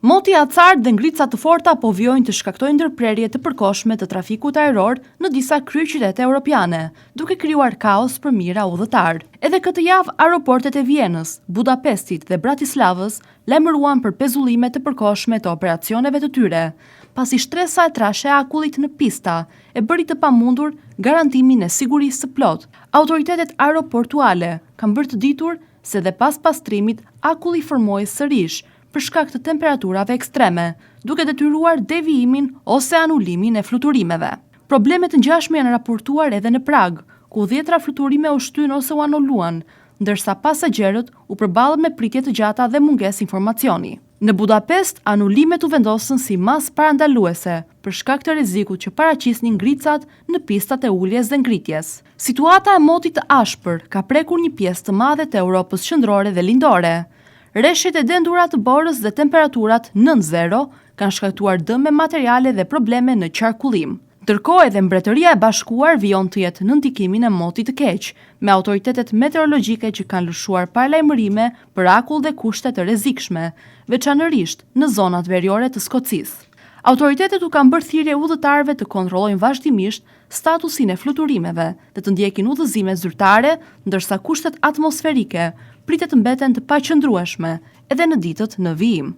Moti acar dhe ngrica të forta po vjojnë të shkaktojnë ndërprerje të përkohshme të trafikut ajror në disa kryeqytete europiane, duke krijuar kaos për mijëra udhëtar. Edhe këtë javë aeroportet e Vienës, Budapestit dhe Bratislavës lajmëruan për pezullime të përkohshme të operacioneve të tyre, pasi shtresa e trashe e akullit në pista e bëri të pamundur garantimin e sigurisë së plot. Autoritetet aeroportuale kanë bërë të ditur se dhe pas pastrimit akulli formoi sërish për shkak të temperaturave ekstreme, duke detyruar devijimin ose anulimin e fluturimeve. Problemet të ngjashme janë raportuar edhe në Prag, ku 10 fluturime u shtyn ose u anuluan, ndërsa pasagerët u përballën me pritje të gjata dhe mungesë informacioni. Në Budapest, anulimet u vendosën si masë parandaluese për shkak të rrezikut që paraqisnin ngricat në pistat e uljes dhe ngritjes. Situata e motit të ashpër ka prekur një pjesë të madhe të Europës qendrore dhe lindore. Rreshtet e dendura të borës dhe temperaturat nën zero kanë shkaktuar dëme materiale dhe probleme në qarkullim. Ndërkohë edhe Mbretëria e Bashkuar vijon të jetë në ndikimin e motit të keq, me autoritetet meteorologjike që kanë lëshuar paralajmërime për akull dhe kushte të rrezikshme, veçanërisht në zonat veriore të Skocisë. Autoritetet u kanë bërë thirrje udhëtarëve të kontrollojnë vazhdimisht statusin e fluturimeve dhe të ndjekin udhëzime zyrtare, ndërsa kushtet atmosferike pritet të mbeten të paqëndrueshme edhe në ditët në vijim.